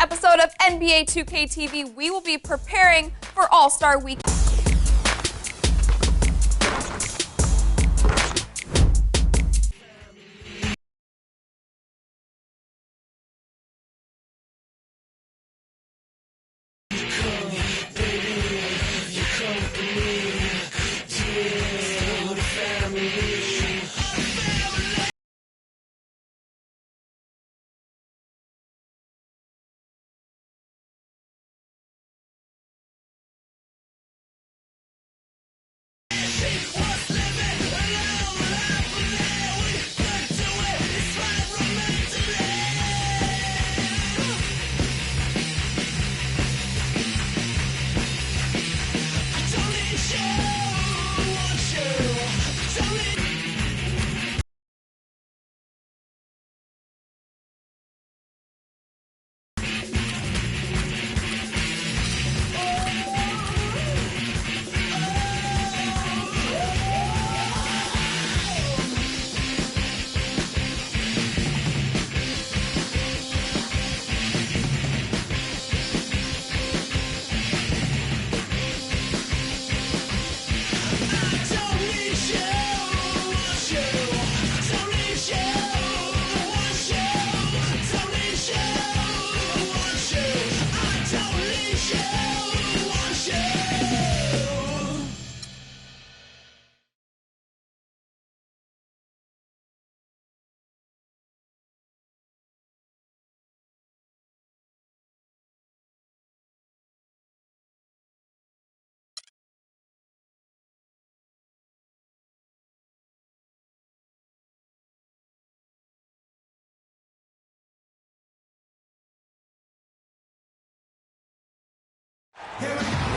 episode of NBA 2K TV, we will be preparing for All-Star Week.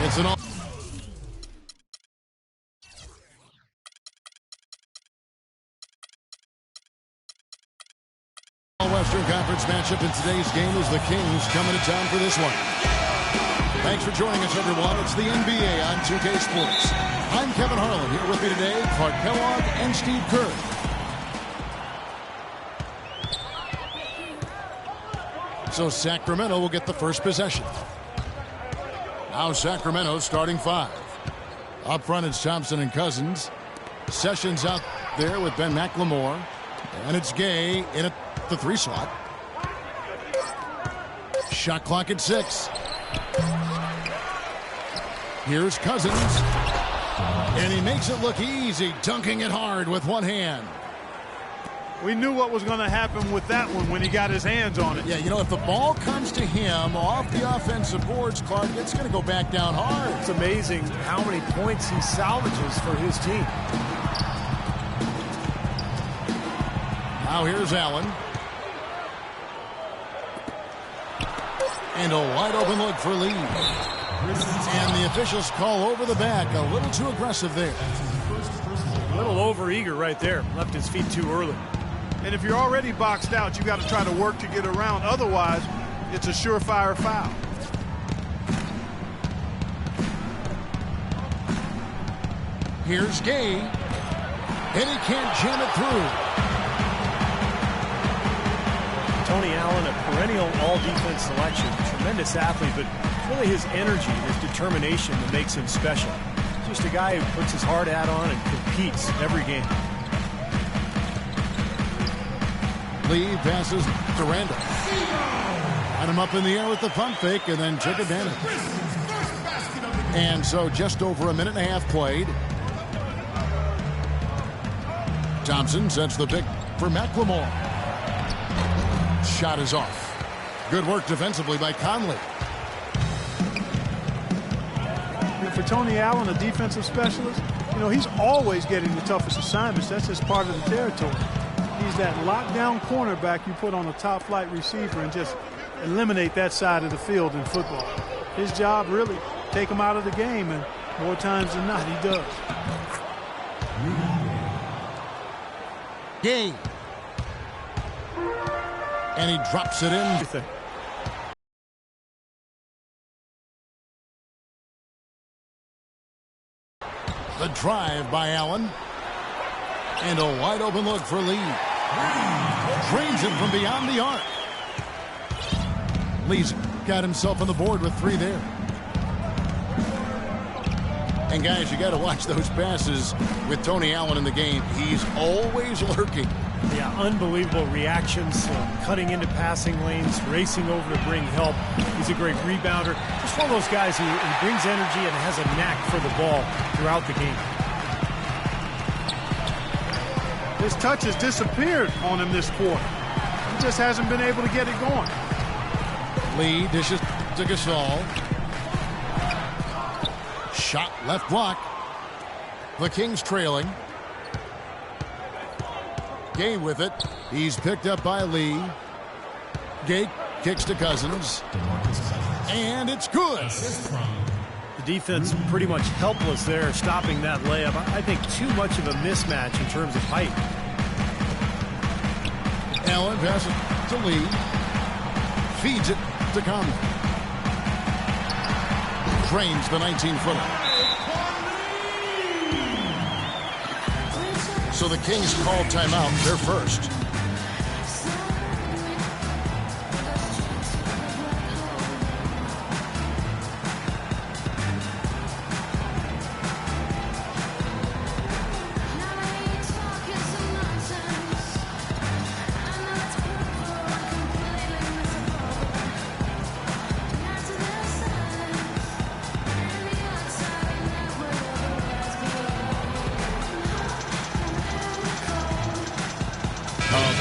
It's an all. Western Conference matchup in today's game is the Kings coming to town for this one. Thanks for joining us, everyone. It's the NBA on 2K Sports. I'm Kevin Harlan. Here with me today, Clark Kellogg and Steve Kerr. So Sacramento will get the first possession. Now Sacramento starting five. Up front it's Thompson and Cousins. Sessions out there with Ben McLemore. And it's Gay in at the three slot. Shot clock at 6. Here's Cousins. And he makes it look easy, dunking it hard with one hand. We knew what was going to happen with that one when he got his hands on it. Yeah, you know, if the ball comes to him off the offensive boards, Clark, it's going to go back down hard. It's amazing how many points he salvages for his team. Now here's Allen. And a wide open look for Lee. And the officials call over the back. A little too aggressive there. A little over-eager right there. Left his feet too early. And if you're already boxed out, you got to try to work to get around. Otherwise, it's a surefire foul. Here's Gay. And he can't jam it through. Tony Allen, a perennial all-defense selection. Tremendous athlete, but really his energy, his determination that makes him special. Just a guy who puts his hard hat on and competes every game. Lee passes to Randall. Got him up in the air with the pump fake and then took advantage. And so just over a minute and a half played. Thompson sets the pick for McLemore. Shot is off. Good work defensively by Conley. For Tony Allen, a defensive specialist, you know, he's always getting the toughest assignments. That's just part of the territory. He's that lockdown cornerback you put on a top flight receiver and just eliminate that side of the field in football. His job really, take him out of the game, and more times than not, he does. Game. And he drops it in. The drive by Allen. And a wide open look for Lee. Drains it from beyond the arc. Lee's got himself on the board with 3 there. And guys, you got to watch those passes with Tony Allen in the game. He's always lurking. Yeah, unbelievable reactions, cutting into passing lanes, racing over to bring help. He's a great rebounder. Just one of those guys who brings energy and has a knack for the ball throughout the game. His touch has disappeared on him this quarter. He just hasn't been able to get it going. Lee dishes to Gasol. Shot left block. The Kings trailing. Gay with it. He's picked up by Lee. Gay kicks to Cousins. And it's good. The defense pretty much helpless there, stopping that layup. I think too much of a mismatch in terms of height. Allen passes to Lee. Feeds it to Conley. Drains the 19-footer. So the Kings call timeout. They're first.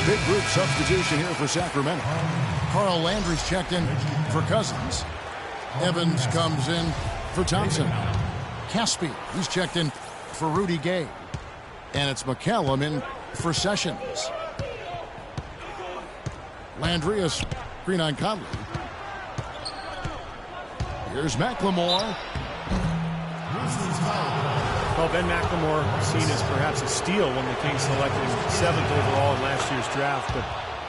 Big group substitution here for Sacramento. Carl Landry's checked in for Cousins. Evans comes in for Thompson. Caspi, he's checked in for Rudy Gay. And it's McCallum in for Sessions. Landry, a screen on Conley. Here's McLemore. Well, Ben McLemore seen as perhaps a steal when the Kings selected him 7th overall in last year's draft, but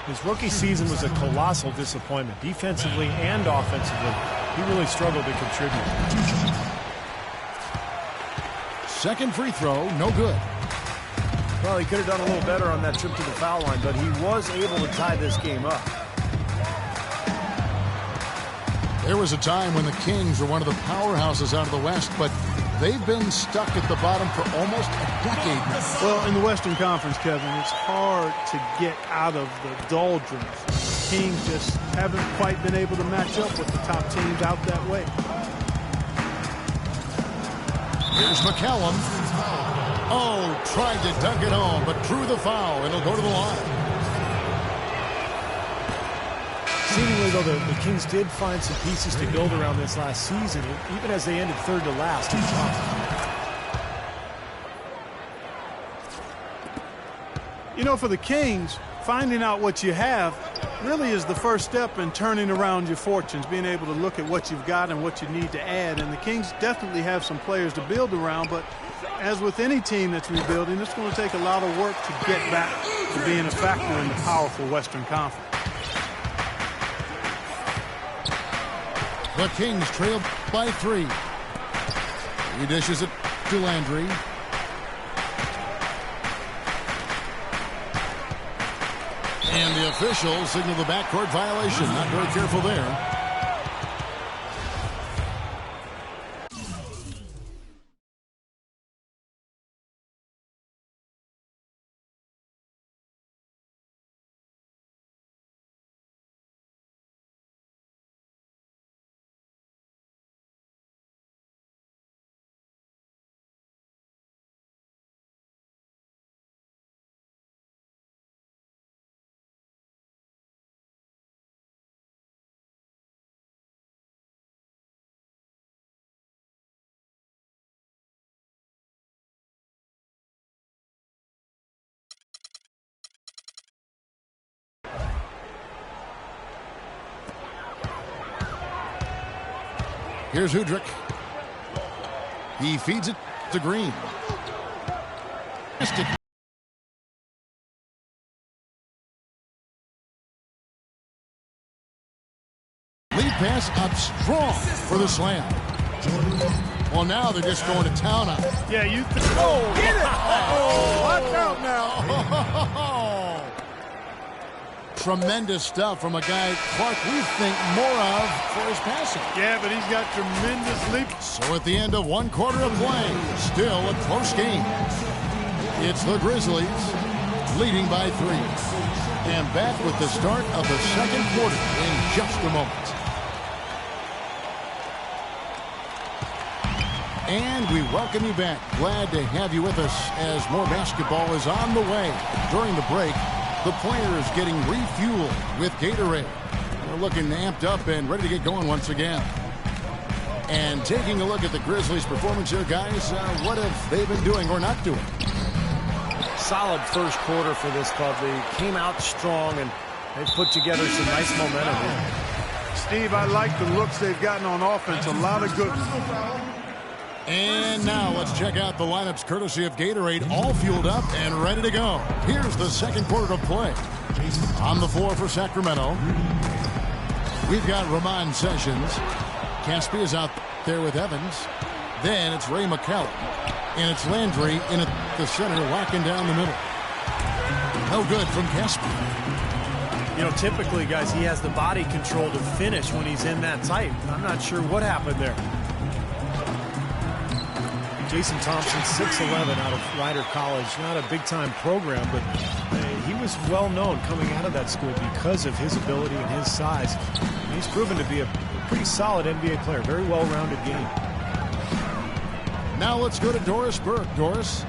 his rookie season was a colossal disappointment. Defensively and offensively, he really struggled to contribute. Second free throw, no good. Well, he could have done a little better on that trip to the foul line, but he was able to tie this game up. There was a time when the Kings were one of the powerhouses out of the West, but they've been stuck at the bottom for almost a decade now. Well, in the Western Conference, Kevin, it's hard to get out of the doldrums. The Kings just haven't quite been able to match up with the top teams out that way. Here's McCallum. Oh, tried to dunk it home, but drew the foul. It'll go to the line. Seemingly, though, the Kings did find some pieces to build around this last season, even as they ended 3rd to last in the top. You know, for the Kings, finding out what you have really is the first step in turning around your fortunes, being able to look at what you've got and what you need to add. And the Kings definitely have some players to build around, but as with any team that's rebuilding, it's going to take a lot of work to get back to being a factor in the powerful Western Conference. The Kings trail by 3. He dishes it to Landry. And the officials signal the backcourt violation. Not very careful there. Here's Hudrick. He feeds it to Green. Lead pass up strong for the slam. Well, now they're just going to town on it. Yeah, you. Get it! Oh, watch out now. Tremendous stuff from a guy, Clark, we think more of for his passing. Yeah, but he's got tremendous leap. So at the end of one quarter of play, still a close game. It's the Grizzlies leading by 3. And back with the start of the second quarter in just a moment. And we welcome you back. Glad to have you with us as more basketball is on the way. During the break, the players getting refueled with Gatorade. They're looking amped up and ready to get going once again. And taking a look at the Grizzlies' performance here, guys, what have they been doing or not doing? Solid first quarter for this club. They came out strong, and they've put together some nice momentum here. Steve, I like the looks they've gotten on offense. A lot of good. And now let's check out the lineups courtesy of Gatorade, all fueled up and ready to go. Here's the second quarter of play. On the floor for Sacramento, we've got Ramon Sessions. Caspi is out there with Evans. Then it's Ray McCallum. And it's Landry in at the center, locking down the middle. No good from Caspi. You know, typically, guys, he has the body control to finish when he's in that tight. I'm not sure what happened there. Jason Thompson, 6'11", out of Rider College. Not a big-time program, but he was well-known coming out of that school because of his ability and his size. And he's proven to be a pretty solid NBA player. Very well-rounded game. Now let's go to Doris Burke. Doris.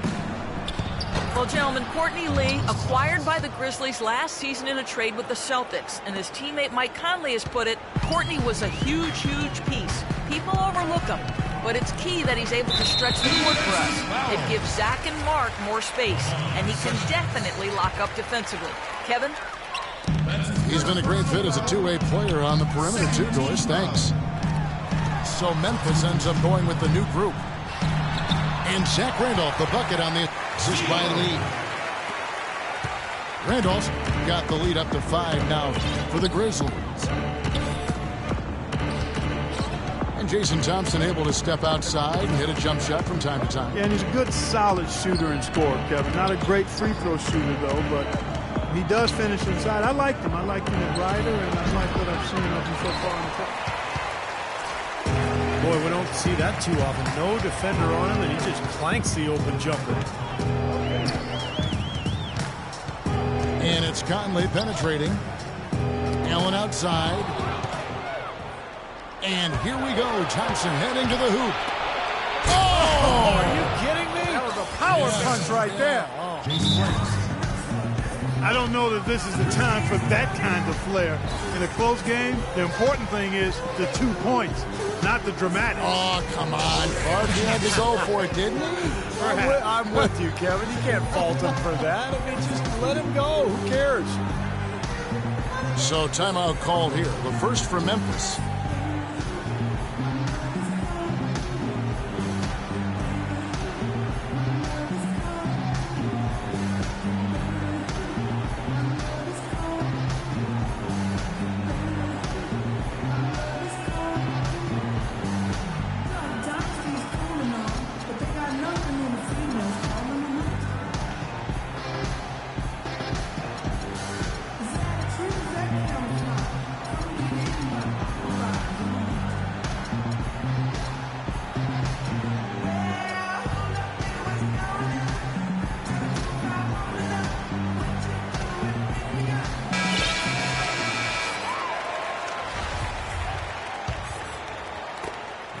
Well, gentlemen, Courtney Lee acquired by the Grizzlies last season in a trade with the Celtics. And as teammate Mike Conley has put it, Courtney was a huge, huge piece. People overlook him, but it's key that he's able to stretch the court for us. It gives Zach and Mark more space, and he can definitely lock up defensively. Kevin? He's been a great fit as a two-way player on the perimeter too, Doris. Thanks. So Memphis ends up going with the new group. And Zach Randolph, the bucket on the assist by Lee. Randolph's got the lead up to 5 now for the Grizzlies. And Jason Thompson able to step outside and hit a jump shot from time to time. Yeah, and he's a good, solid shooter and scorer, Kevin. Not a great free throw shooter, though, but he does finish inside. I like him. I like him at Rider, and I like what I've seen of him so far in the court. Boy, we don't see that too often. No defender on him, and he just clanks the open jumper. And it's Conley penetrating. Allen outside. And here we go. Thompson heading to the hoop. Oh! Are you kidding me? That was a power punch right there. I don't know that this is the time for that kind of flair. In a close game, the important thing is the 2 points, not the dramatic. Oh, come on, Clark. He had to go for it, didn't he? I'm with you, Kevin. You can't fault him for that. I mean, just let him go. Who cares? So timeout called here. The first for Memphis.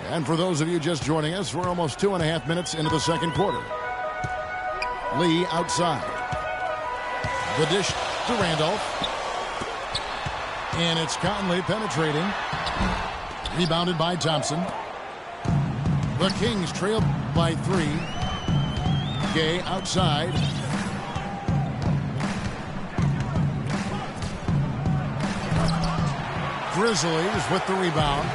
And for those of you just joining us, we're almost 2.5 minutes into the second quarter. Lee outside. The dish to Randolph. And it's Conley penetrating. Rebounded by Thompson. The Kings trail by 3. Gay outside. Grizzlies with the rebound.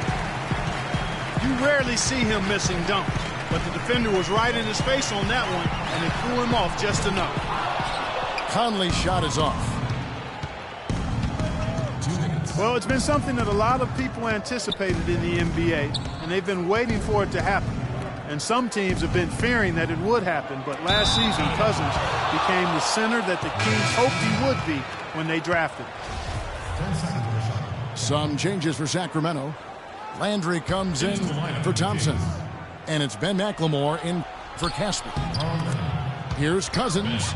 You rarely see him missing dunks, but the defender was right in his face on that one, and it threw him off just enough. Conley's shot is off. Well, it's been something that a lot of people anticipated in the NBA, and they've been waiting for it to happen. And some teams have been fearing that it would happen, but last season, Cousins became the center that the Kings hoped he would be when they drafted him. Some changes for Sacramento. Landry comes in for Thompson. And it's Ben McLemore in for Caspi. Here's Cousins.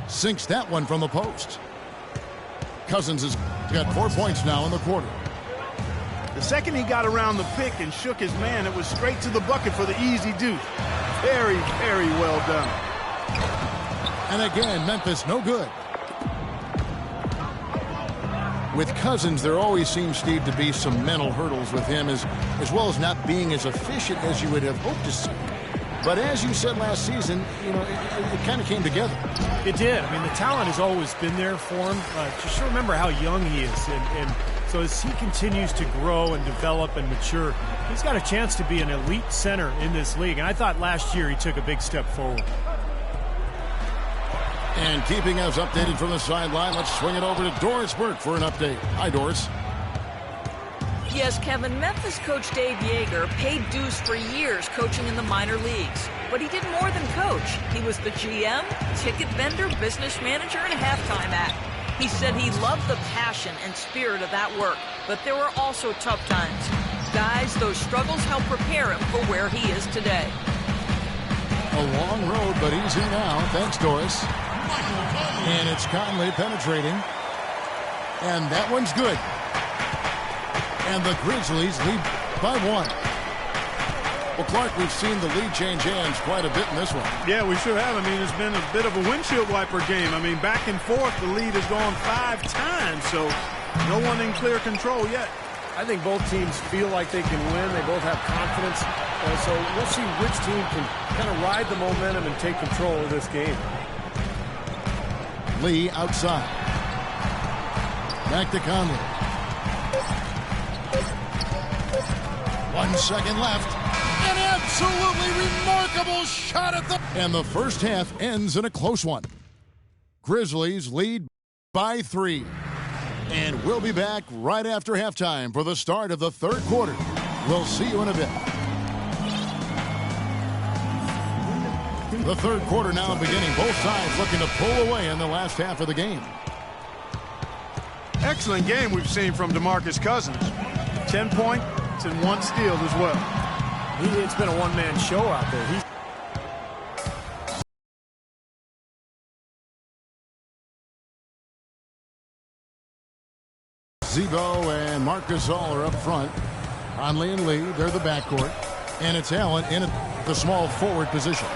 Sinks that one from the post. Cousins has got 4 points now in the quarter. The second he got around the pick and shook his man, it was straight to the bucket for the easy deuce. Very, very well done. And again, Memphis no good. With Cousins, there always seems, Steve, to be some mental hurdles with him, as well as not being as efficient as you would have hoped to see. But as you said last season, you know, it kind of came together. It did. I mean, the talent has always been there for him. Just remember how young he is. And so as he continues to grow and develop and mature, he's got a chance to be an elite center in this league. And I thought last year he took a big step forward. And keeping us updated from the sideline, let's swing it over to Doris Burke for an update. Hi, Doris. Yes, Kevin, Memphis coach Dave Yeager paid dues for years coaching in the minor leagues. But he did more than coach. He was the GM, ticket vendor, business manager, and halftime act. He said he loved the passion and spirit of that work, but there were also tough times. Guys, those struggles helped prepare him for where he is today. A long road, but he's here now. Thanks, Doris. And it's Conley penetrating. And that one's good. And the Grizzlies lead by 1. Well, Clark, we've seen the lead change hands quite a bit in this one. Yeah, we sure have. I mean, it's been a bit of a windshield wiper game. I mean, back and forth, the lead has gone 5 times, so no one in clear control yet. I think both teams feel like they can win. They both have confidence. So we'll see which team can kind of ride the momentum and take control of this game. Lee outside. Back to Conley. 1 second left. An absolutely remarkable shot at the... And the first half ends in a close one. Grizzlies lead by 3. And we'll be back right after halftime for the start of the third quarter. We'll see you in a bit. The third quarter now beginning. Both sides looking to pull away in the last half of the game. Excellent game we've seen from DeMarcus Cousins. 10 points and 1 steal as well. It's been a one-man show out there. Zebo and Marc Gasol are up front. Conley and Lee, they're the backcourt. And it's Allen in the small forward position.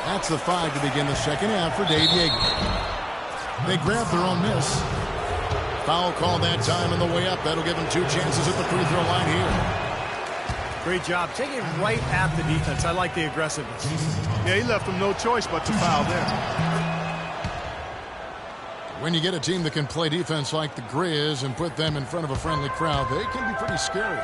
That's the 5 to begin the second half for Dave Yeager. They grabbed their own miss. Foul call that time on the way up. That'll give them 2 chances at the free throw line here. Great job. Taking it right at the defense. I like the aggressiveness. Yeah, he left them no choice but to foul there. When you get a team that can play defense like the Grizz and put them in front of a friendly crowd, they can be pretty scary.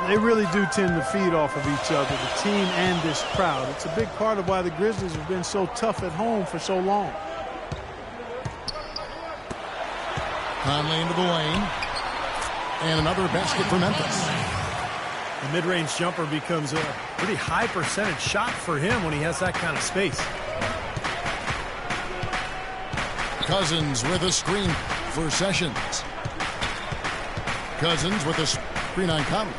They really do tend to feed off of each other, the team and this crowd. It's a big part of why the Grizzlies have been so tough at home for so long. Conley into the lane. And another basket for Memphis. The mid-range jumper becomes a pretty high percentage shot for him when he has that kind of space. Cousins with a screen for Sessions. Cousins with a screen on Conley.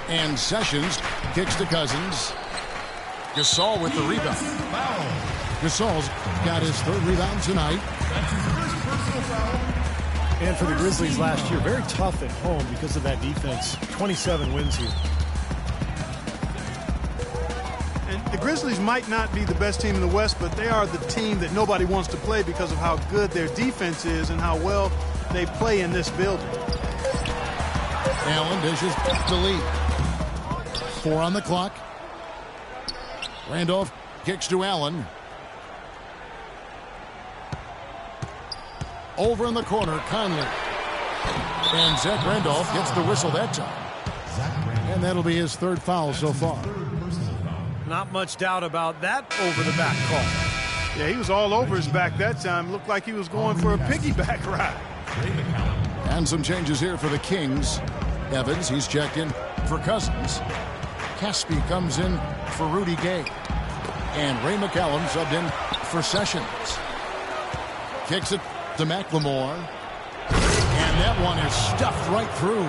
And Sessions kicks to Cousins. Gasol with the rebound. Gasol's got his 3rd rebound tonight. And for the Grizzlies last year, very tough at home because of that defense. 27 wins here. And the Grizzlies might not be the best team in the West, but they are the team that nobody wants to play because of how good their defense is and how well they play in this building. Allen dishes to Lee. 4 on the clock. Randolph kicks to Allen. Over in the corner, Conley. And Zach Randolph gets the whistle that time. And that'll be his 3rd foul so far. Not much doubt about that over-the-back call. Yeah, he was all over his back that time. Looked like he was going for a piggyback ride. And some changes here for the Kings. Evans, he's checked in for Cousins. Caspi comes in for Rudy Gay. And Ray McCallum subbed in for Sessions. Kicks it to McLemore. And that one is stuffed right through.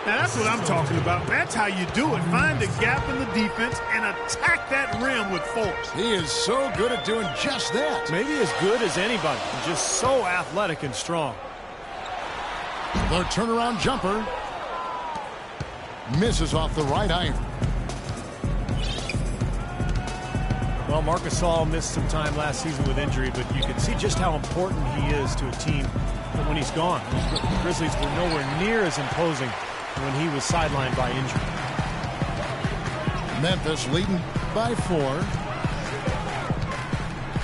Now that's what I'm talking about. That's how you do it. Find a gap in the defense and attack that rim with force. He is so good at doing just that. Maybe as good as anybody. Just so athletic and strong. The turnaround jumper misses off the right iron. Well, Marc Gasol missed some time last season with injury, but you can see just how important he is to a team when he's gone. The Grizzlies were nowhere near as imposing when he was sidelined by injury. Memphis leading by 4.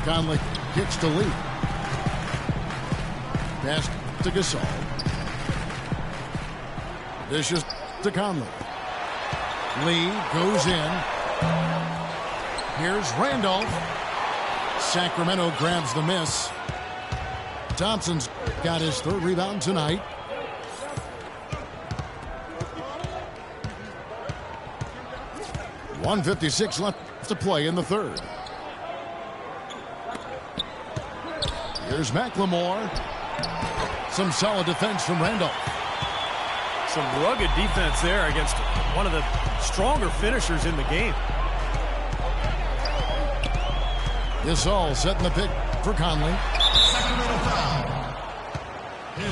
Conley kicks to Lee. Pass to Gasol. Dishes to Conley. Lee goes in. Here's Randolph. Sacramento grabs the miss. Thompson's got his 3rd rebound tonight. .156 left to play in the 3rd. Here's McLemore. Some solid defense from Randolph. Some rugged defense there against one of the stronger finishers in the game. Gasol setting the pick for Conley.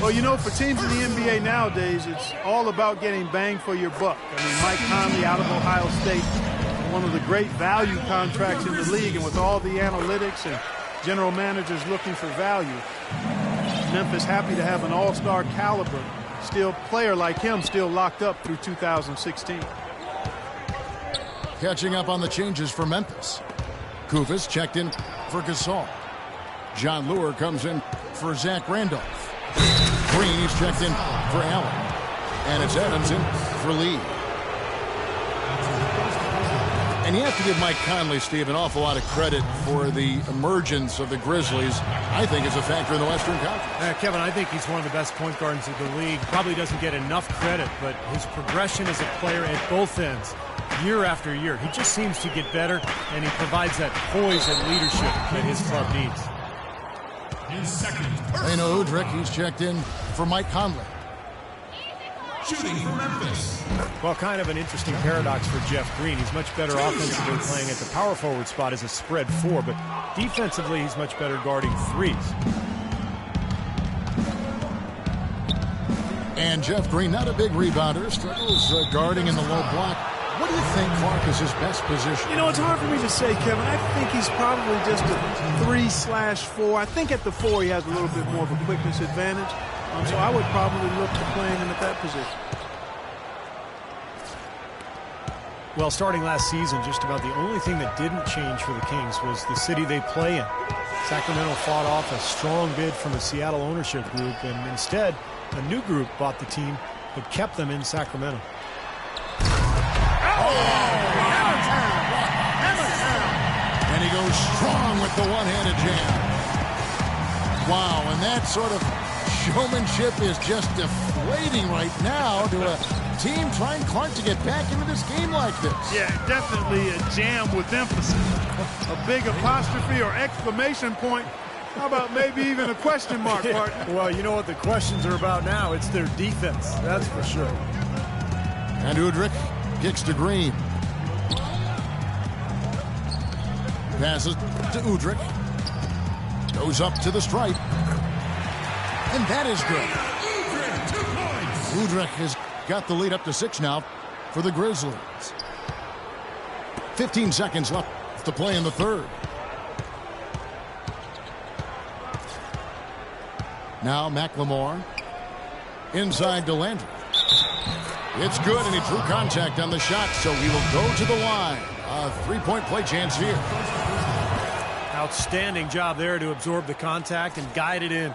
Well, you know, for teams in the NBA nowadays, it's all about getting bang for your buck. I mean, Mike Conley out of Ohio State, one of the great value contracts in the league, and with all the analytics and general managers looking for value, Memphis happy to have an all-star caliber player like him still locked up through 2016. Catching up on the changes for Memphis. Kufis checked in for Gasol. John Lure comes in for Zach Randolph. Green, he's checked in for Allen. And it's Evans in for Lee. And you have to give Mike Conley, Steve, an awful lot of credit for the emergence of the Grizzlies. I think is a factor in the Western Conference. Kevin, I think he's one of the best point guards of the league. Probably doesn't get enough credit, but his progression as a player at both ends, year after year, he just seems to get better, and he provides that poise and leadership that his club needs. Leno Udrich, he's checked in for Mike Conley. Shooting for Memphis. Well, kind of an interesting paradox for Jeff Green. He's much better offensively playing at the power forward spot as a spread 4, but defensively he's much better guarding 3s. And Jeff Green, not a big rebounder, struggles guarding in the low block. What do you think, Clark, is his best position? You know, it's hard for me to say, Kevin. I think he's probably just a 3/4. I think at the 4 he has a little bit more of a quickness advantage. So I would probably look to playing him at that position. Well, starting last season, just about the only thing that didn't change for the Kings was the city they play in. Sacramento fought off a strong bid from the Seattle ownership group, and instead, a new group bought the team but kept them in Sacramento. And he goes strong with the one-handed jam. Wow, and that sort of showmanship is just deflating right now to a team trying, Clark, to get back into this game like this. Yeah, definitely a jam with emphasis. A big apostrophe or exclamation point. How about maybe even a question mark, partner? Well, you know what the questions are about now. It's their defense, that's for sure. And Udrich kicks to Green. Passes to Udrich. Goes up to the stripe. And that is good. Udrich has got the lead up to 6 now for the Grizzlies. 15 seconds left to play in the 3rd. Now McLemore inside to Landry. It's good, and he drew contact on the shot, so he will go to the line. A 3-point play chance here. Outstanding job there to absorb the contact and guide it in.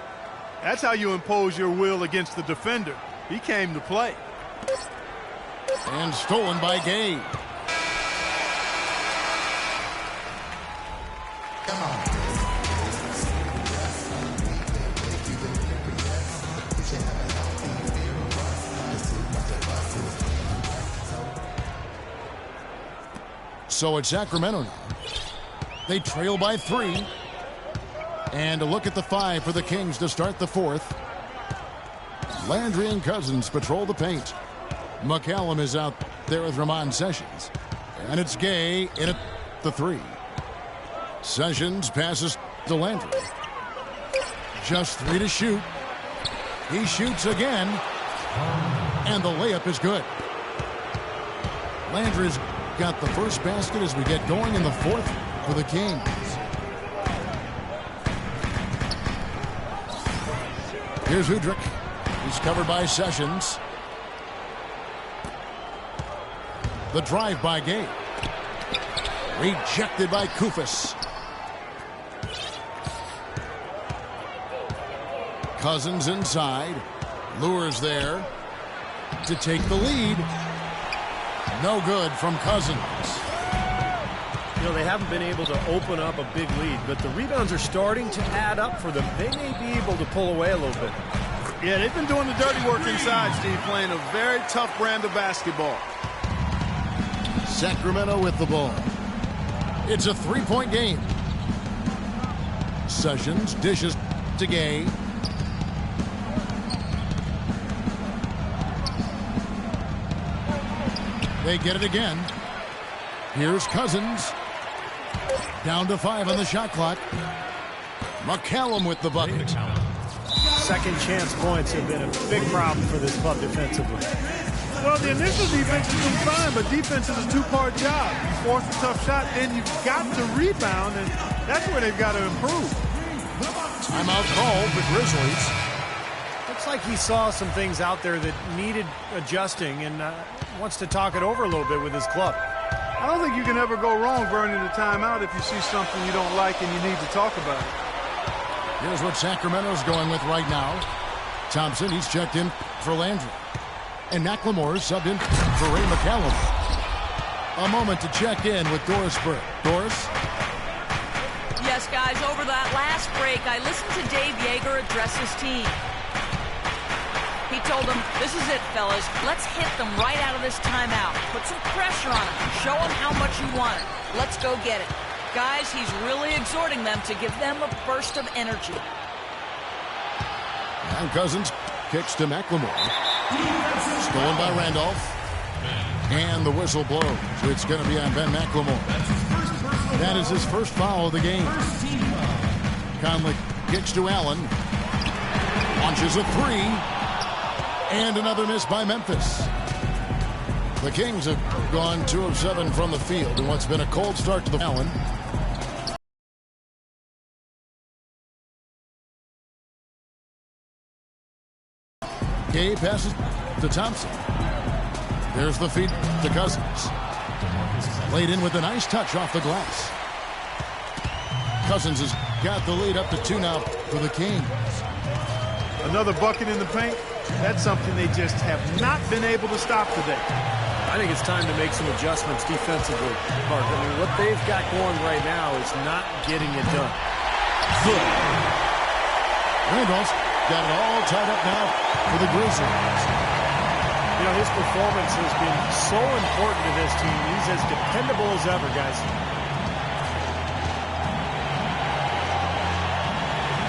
That's how you impose your will against the defender. He came to play. And stolen by Gay. Come on. So it's Sacramento now. They trail by 3. And a look at the 5 for the Kings to start the 4th. Landry and Cousins patrol the paint. McCallum is out there with Ramon Sessions. And it's Gay in at the 3. Sessions passes to Landry. Just 3 to shoot. He shoots again. And the layup is good. Landry's got the first basket as we get going in the 4th for the Kings. Here's Hudrick. He's covered by Sessions. The drive by Gay. Rejected by Kufis. Cousins inside. Lures there to take the lead. No good from Cousins. You know, they haven't been able to open up a big lead, but the rebounds are starting to add up for them. They may be able to pull away a little bit. Yeah, they've been doing the dirty work inside, Steve, playing a very tough brand of basketball. Sacramento with the ball. It's a 3-point game. Sessions dishes to Gay. They get it again. Here's Cousins. Down to 5 on the shot clock. McCallum with the bucket. Second chance points have been a big problem for this club defensively. Well, the initial defense has been fine, but defense is a 2-part job. You force a tough shot, then you've got to rebound, and that's where they've got to improve. Timeout called the Grizzlies. Looks like he saw some things out there that needed adjusting and wants to talk it over a little bit with his club. I don't think you can ever go wrong burning a timeout if you see something you don't like and you need to talk about it. Here's what Sacramento's going with right now. Thompson, he's checked in for Landry. And McLemore's subbed in for Ray McCallum. A moment to check in with Doris Burke. Doris? Yes, guys, over that last break, I listened to Dave Yeager address his team. He told them, this is it, fellas. Let's hit them right out of this timeout. Put some pressure on them. Show them how much you want it. Let's go get it. Guys, he's really exhorting them to give them a burst of energy. And Cousins kicks to McLemore. Stolen by Randolph. And the whistle blows. It's going to be on Ben McLemore. That is his first foul of the game. Conley kicks to Allen. Launches a 3. And another miss by Memphis. The Kings have gone 2 of 7 from the field in what's been a cold start to the Allen. Gay passes to Thompson. There's the feed to Cousins. Laid in with a nice touch off the glass. Cousins has got the lead up to 2 now for the Kings. Another bucket in the paint. That's something they just have not been able to stop today. I think it's time to make some adjustments defensively, Mark. I mean, what they've got going right now is not getting it done. Randolph's got it all tied up now for the Grizzlies. You know, his performance has been so important to this team. He's as dependable as ever, guys.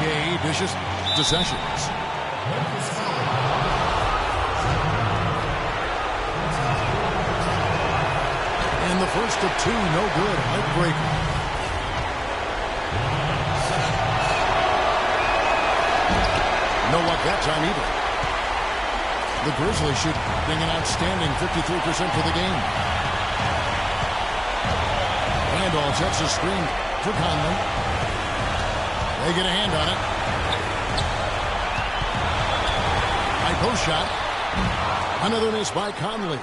Gay dishes to Sessions. And the first of 2, no good. Heartbreaker. No luck that time either. The Grizzlies shooting an outstanding 53% for the game. Randolph sets a screen for Conley. They get a hand on it. High post shot. Another miss by Conley.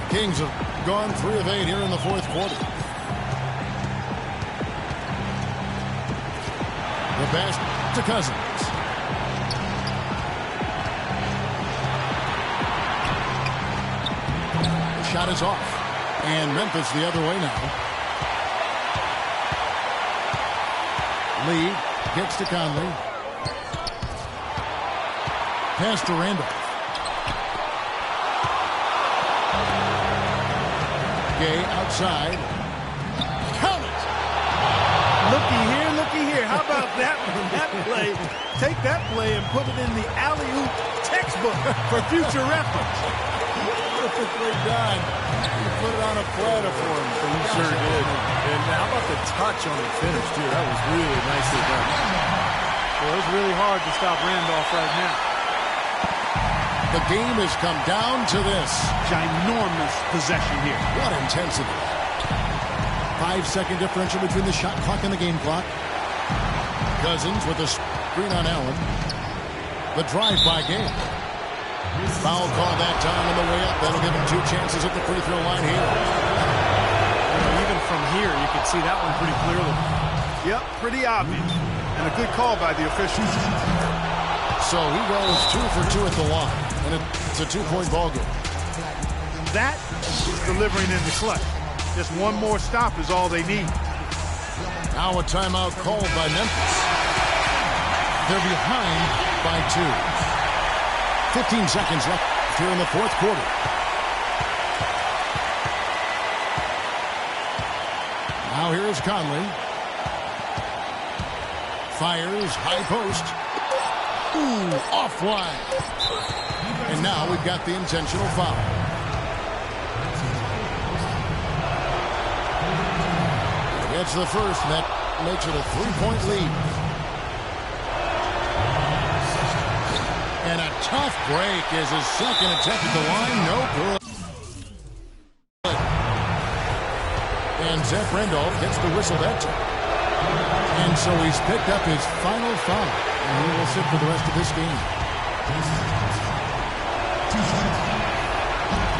Kings have gone 3 of 8 here in the 4th quarter. The pass to Cousins. The shot is off. And Memphis the other way now. Lee kicks to Conley. Pass to Randolph. Gay outside. Count it! Looky here, looky here. How about that one? That play. Take that play and put it in the alley-oop textbook for future reference. Perfectly done. He put it on a platter for him. He sure did. And how about the touch on the finish, too? That was really nicely done. Well, it's really hard to stop Randolph right now. The game has come down to this. Ginormous possession here. What intensity. 5-second differential between the shot clock and the game clock. Cousins with a screen on Allen. The drive-by game. Foul call that time on the way up. That'll give him 2 chances at the free throw line here. Even from here, you can see that one pretty clearly. Yep, pretty obvious. And a good call by the officials. So he goes 2 for 2 at the line. And it's a 2-point ball game. That is delivering in the clutch. Just one more stop is all they need. Now a timeout called by Memphis. They're behind by 2. 15 seconds left here in the fourth quarter. Now here's Conley. Fires, high post. Ooh, offline. And now we've got the intentional foul. Gets the first, and that makes it a 3-point lead. And a tough break is his second attempt at the line. No good. And Zach Randolph gets the whistle that time. And so he's picked up his final foul. And he will sit for the rest of this game.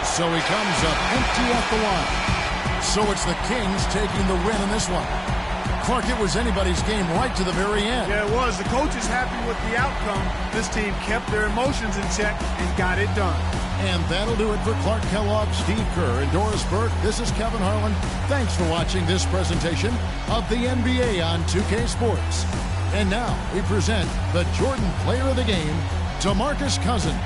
So he comes up empty at the line. So it's the Kings taking the win in this one. Clark, it was anybody's game right to the very end. Yeah, it was. The coach is happy with the outcome. This team kept their emotions in check and got it done. And that'll do it for Clark Kellogg, Steve Kerr, and Doris Burke. This is Kevin Harlan. Thanks for watching this presentation of the NBA on 2K Sports. And now we present the Jordan Player of the Game, DeMarcus Cousins.